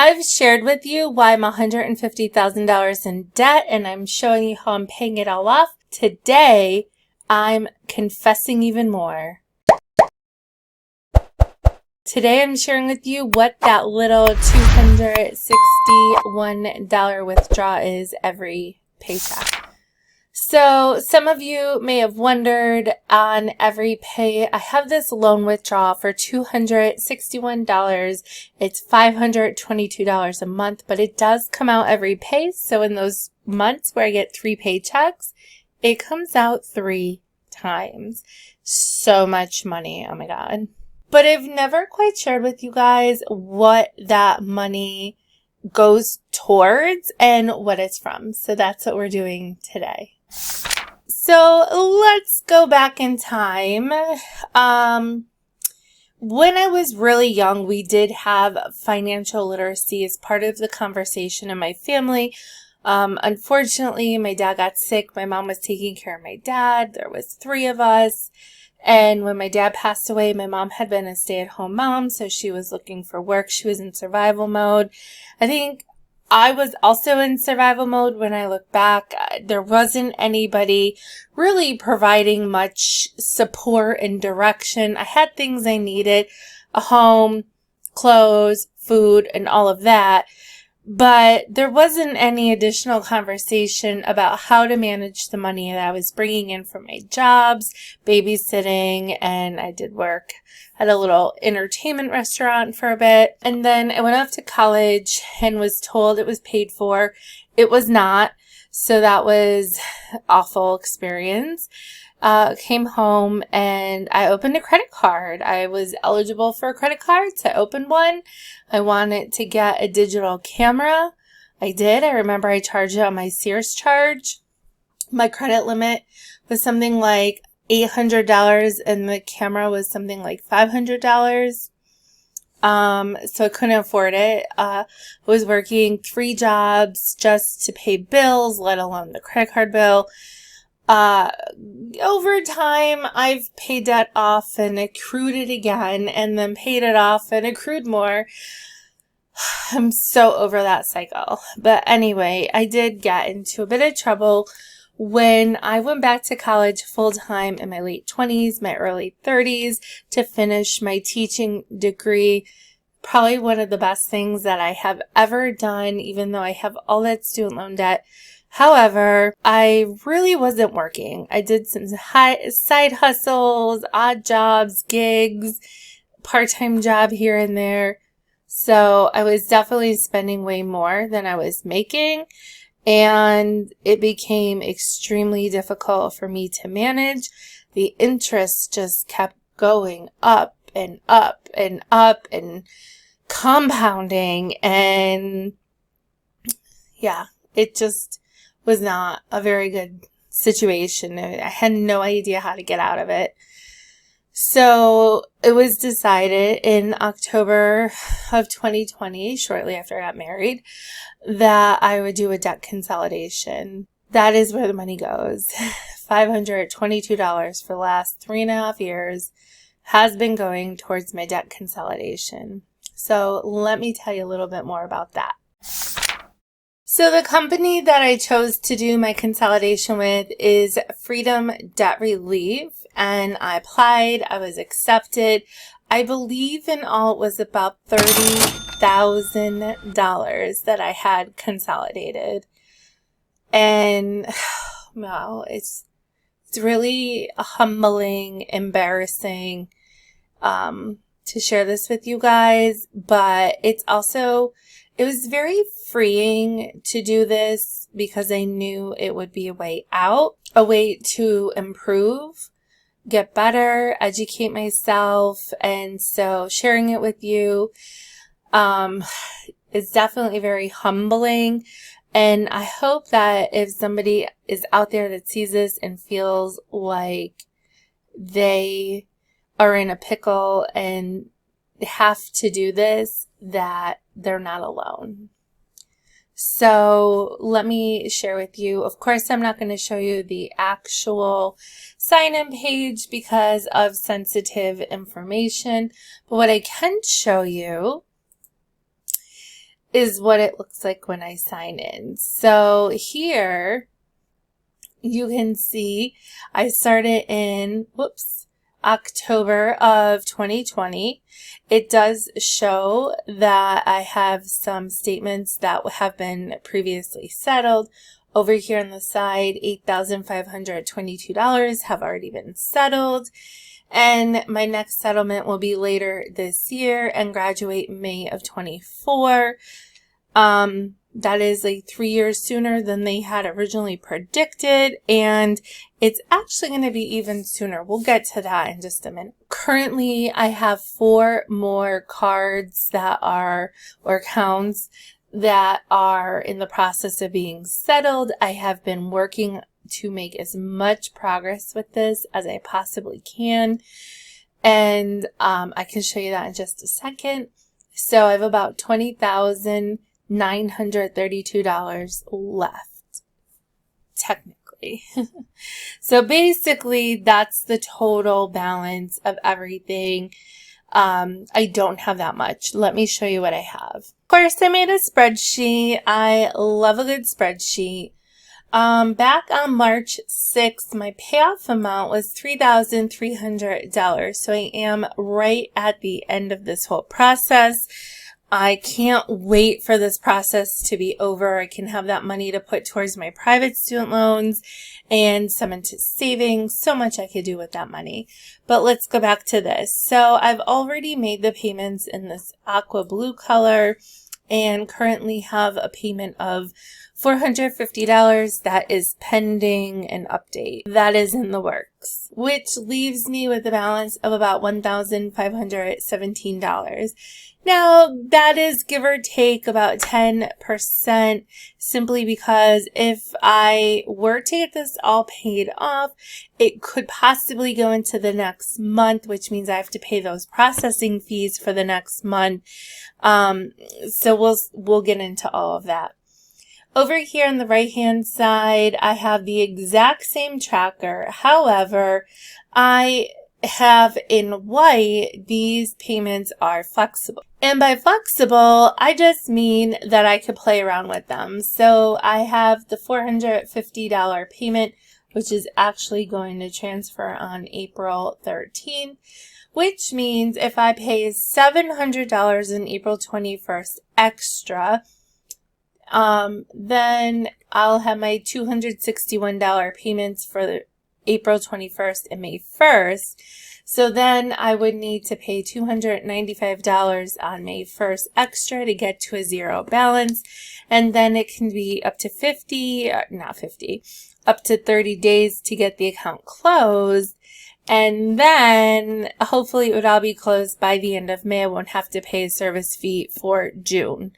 I've shared with you why I'm $150,000 in debt, and I'm showing you how I'm paying it all off. Today, I'm confessing even more. Today, I'm sharing with you what that little $261 withdrawal is every paycheck. So some of you may have wondered, on every pay, I have this loan withdrawal for $261. It's $522 a month, but it does come out every pay. So in those months where I get 3 paychecks, it comes out 3 times. So much money. Oh my God. But I've never quite shared with you guys what that money goes towards and what it's from. So that's what we're doing today. So let's go back in time. When I was really young, we did have financial literacy as part of the conversation in my family. Unfortunately, my dad got sick. My mom was taking care of my dad. There was 3 of us. And when my dad passed away, my mom had been a stay-at-home mom, so she was looking for work. She was in survival mode. I think I was also in survival mode when I look back. There wasn't anybody really providing much support and direction. I had things I needed, a home, clothes, food, and all of that. But there wasn't any additional conversation about how to manage the money that I was bringing in from my jobs, babysitting, and I did work at a little entertainment restaurant for a bit. And then I went off to college and was told it was paid for. It was not. So that was an awful experience. Came home and I opened a credit card. I was eligible for a credit card, so I opened one. I wanted to get a digital camera. I did. I remember I charged it on my Sears charge. My credit limit was something like $800 and the camera was something like $500. So I couldn't afford it. I was working 3 jobs just to pay bills, let alone the credit card bill. Over time, I've paid that off and accrued it again and then paid it off and accrued more. I'm so over that cycle. But anyway, I did get into a bit of trouble when I went back to college full time in my late 20s, my early 30s to finish my teaching degree. Probably one of the best things that I have ever done, even though I have all that student loan debt. However, I really wasn't working. I did some side hustles, odd jobs, gigs, part-time job here and there. So I was definitely spending way more than I was making, and it became extremely difficult for me to manage. The interest just kept going up and up and up and compounding, and yeah, it just was not a very good situation. I had no idea how to get out of it. So it was decided in October of 2020, shortly after I got married, that I would do a debt consolidation. That is where the money goes. $522 for the last 3.5 years has been going towards my debt consolidation. So let me tell you a little bit more about that. So the company that I chose to do my consolidation with is Freedom Debt Relief, and I applied. I was accepted. I believe in all it was about $30,000 that I had consolidated. And wow, it's really humbling, embarrassing to share this with you guys, but it was very freeing to do this because I knew it would be a way out, a way to improve, get better, educate myself. And so sharing it with you is definitely very humbling. And I hope that if somebody is out there that sees this and feels like they are in a pickle and have to do this, that they're not alone. So let me share with you. Of course, I'm not going to show you the actual sign-in page because of sensitive information. But what I can show you is what it looks like when I sign in. So here you can see I started in, October of 2020. It does show that I have some statements that have been previously settled. Over here on the side, $8,522 have already been settled. And my next settlement will be later this year and graduate May of 24. That is like 3 years sooner than they had originally predicted, and it's actually going to be even sooner. We'll get to that in just a minute. Currently, I have 4 more cards that are, or accounts that are in the process of being settled. I have been working to make as much progress with this as I possibly can, and I can show you that in just a second. So I have about $20,932 left, technically. So basically, that's the total balance of everything. I don't have that much. Let me show you what I have. Of course, I made a spreadsheet. I love a good spreadsheet. Back on March 6th, my payoff amount was $3,300. So I am right at the end of this whole process. I can't wait for this process to be over. I can have that money to put towards my private student loans and some into savings. So much I could do with that money. But let's go back to this. So I've already made the payments in this aqua blue color and currently have a payment of $450 that is pending an update. That is in the works, which leaves me with a balance of about $1,517. Now, that is give or take about 10%, simply because if I were to get this all paid off, it could possibly go into the next month, which means I have to pay those processing fees for the next month. So we'll get into all of that. Over here on the right-hand side, I have the exact same tracker. However, I have in white, these payments are flexible. And by flexible, I just mean that I could play around with them. So I have the $450 payment, which is actually going to transfer on April 13th, which means if I pay $700 in April 21st extra, then I'll have my $261 payments for the April 21st and May 1st. So then I would need to pay $295 on May 1st extra to get to a zero balance. And then it can be up to up to 30 days to get the account closed. And then hopefully it would all be closed by the end of May. I won't have to pay a service fee for June.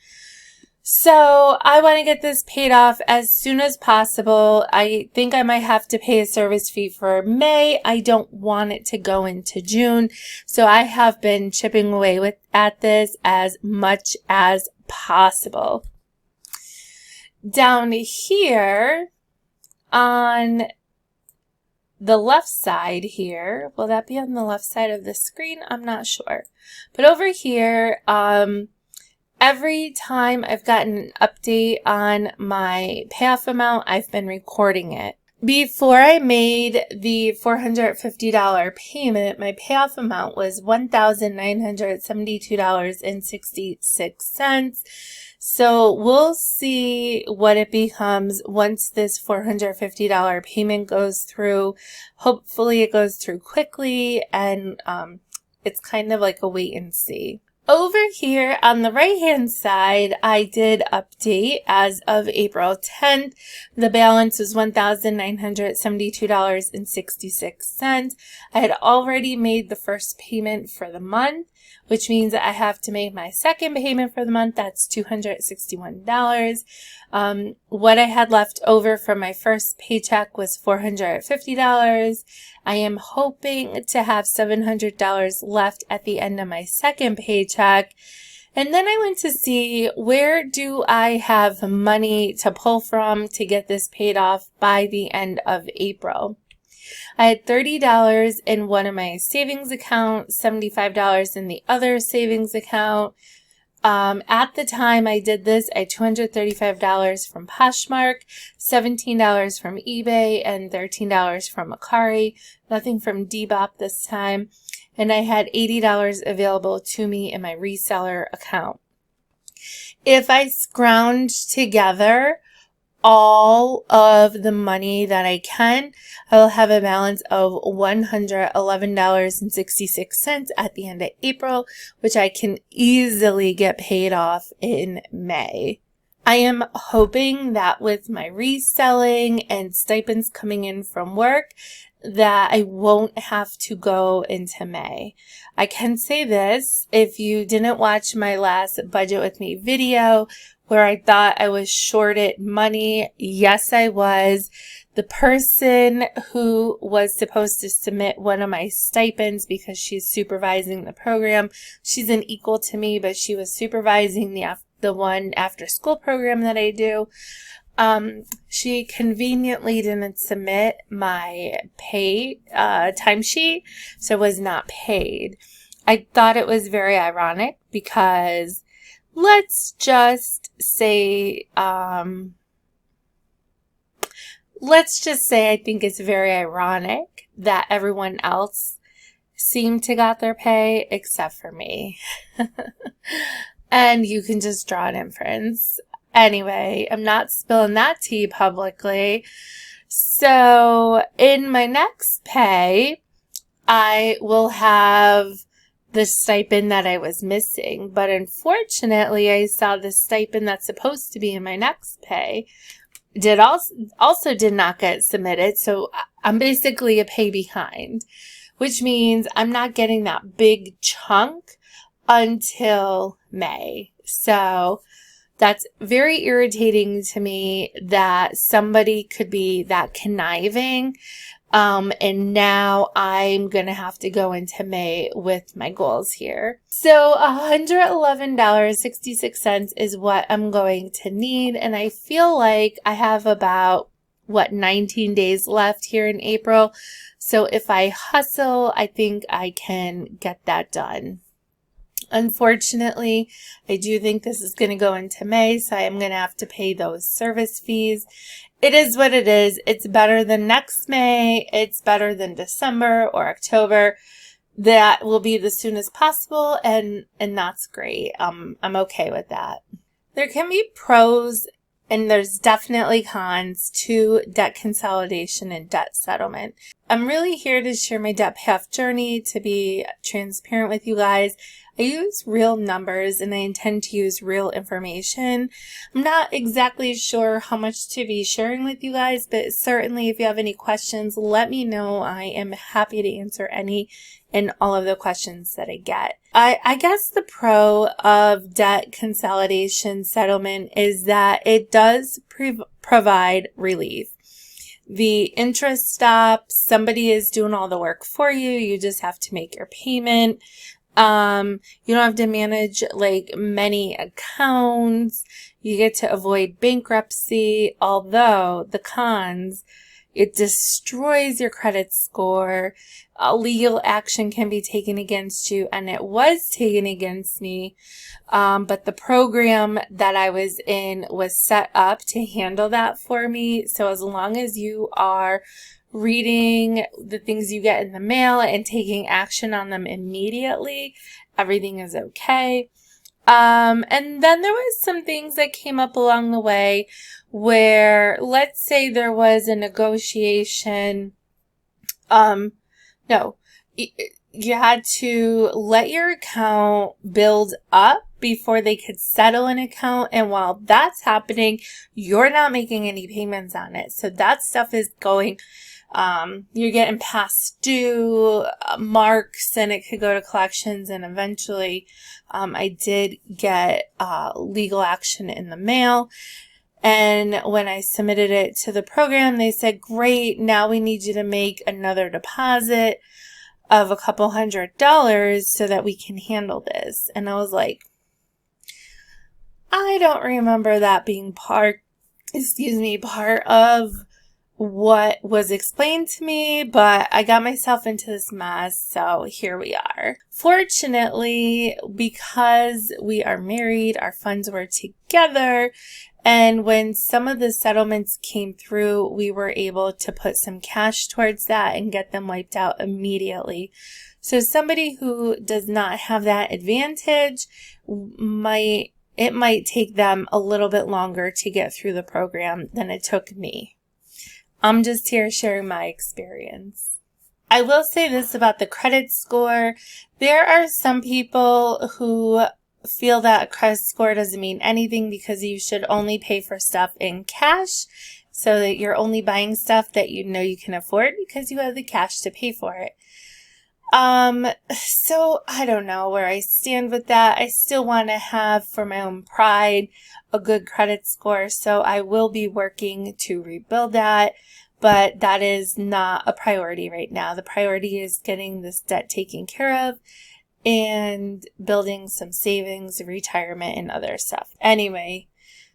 So I want to get this paid off as soon as possible. I think I might have to pay a service fee for May. I don't want it to go into June. So I have been chipping away at this as much as possible. Down here on the left side here, will that be on the left side of the screen? I'm not sure. But over here, every time I've gotten an update on my payoff amount, I've been recording it. Before I made the $450 payment, my payoff amount was $1,972.66. So we'll see what it becomes once this $450 payment goes through. Hopefully it goes through quickly, and it's kind of like a wait and see. Over here on the right-hand side, I did update as of April 10th. The balance was $1,972.66. I had already made the first payment for the month, which means that I have to make my second payment for the month. That's $261. What I had left over from my first paycheck was $450. I am hoping to have $700 left at the end of my second paycheck. And then I went to see, where do I have money to pull from to get this paid off by the end of April? I had $30 in one of my savings accounts, $75 in the other savings account. At the time I did this, I had $235 from Poshmark, $17 from eBay, and $13 from Mercari. Nothing from Depop this time. And I had $80 available to me in my reseller account. If I scrounge together all of the money that I can, I will have a balance of $111.66 at the end of April, which I can easily get paid off in May. I am hoping that with my reselling and stipends coming in from work, that I won't have to go into May. I can say this, if you didn't watch my last Budget With Me video where I thought I was shorted money, yes, I was. The person who was supposed to submit one of my stipends because she's supervising the program, she's an equal to me, but she was supervising the one after school program that I do. She conveniently didn't submit my pay timesheet, so was not paid. I thought it was very ironic because let's just say I think it's very ironic that everyone else seemed to got their pay except for me. And you can just draw an inference. Anyway, I'm not spilling that tea publicly. So in my next pay, I will have the stipend that I was missing. But unfortunately, I saw the stipend that's supposed to be in my next pay also did not get submitted. So I'm basically a pay behind, which means I'm not getting that big chunk until May. So that's very irritating to me that somebody could be that conniving. And now I'm going to have to go into May with my goals here. So $111.66 is what I'm going to need. And I feel like I have about, 19 days left here in April. So if I hustle, I think I can get that done. Unfortunately, I do think this is going to go into May, so I am going to have to pay those service fees. It is what it is. It's better than next May. It's better than December or October. That will be the soonest possible, and that's great. I'm okay with that. There can be pros and there's definitely cons to debt consolidation and debt settlement. I'm really here to share my debt payoff journey, to be transparent with you guys. I use real numbers and I intend to use real information. I'm not exactly sure how much to be sharing with you guys, but certainly if you have any questions, let me know. I am happy to answer any and all of the questions that I get. I guess the pro of debt consolidation settlement is that it does provide relief. The interest stops. Somebody is doing all the work for you. You just have to make your payment. You don't have to manage like many accounts. You get to avoid bankruptcy, although the cons, it destroys your credit score. Legal action can be taken against you, and it was taken against me. But the program that I was in was set up to handle that for me. So as long as you are reading the things you get in the mail and taking action on them immediately, everything is okay. And then there was some things that came up along the way where, let's say there was a negotiation. No, you had to let your account build up before they could settle an account. And while that's happening, you're not making any payments on it. So that stuff is going, you're getting past due marks, and it could go to collections. And eventually, I did get legal action in the mail. And when I submitted it to the program, they said, great, now we need you to make another deposit of a couple $100 so that we can handle this. And I was like, I don't remember that being part of what was explained to me, but I got myself into this mess, so here we are. Fortunately, because we are married, our funds were together, and when some of the settlements came through, we were able to put some cash towards that and get them wiped out immediately. So somebody who does not have that advantage might take them a little bit longer to get through the program than it took me. I'm just here sharing my experience. I will say this about the credit score. There are some people who feel that a credit score doesn't mean anything because you should only pay for stuff in cash, so that you're only buying stuff that you know you can afford because you have the cash to pay for it. So I don't know where I stand with that. I still want to have, for my own pride, a good credit score. So I will be working to rebuild that, but that is not a priority right now. The priority is getting this debt taken care of and building some savings, retirement, and other stuff. Anyway,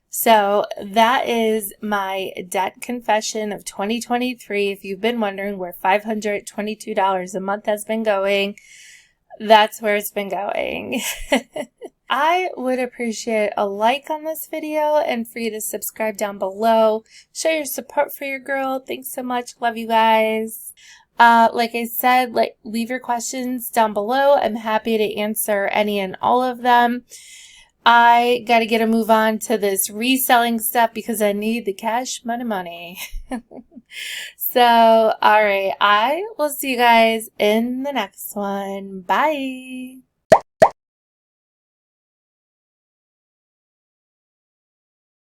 so that is my debt confession of 2023. If you've been wondering where $522 a month has been going, that's where it's been going. I would appreciate a like on this video and for you to subscribe down below. Show your support for your girl. Thanks so much. Love you guys. Like I said, leave your questions down below. I'm happy to answer any and all of them. I got to get a move on to this reselling stuff because I need the cash money. So, all right. I will see you guys in the next one. Bye.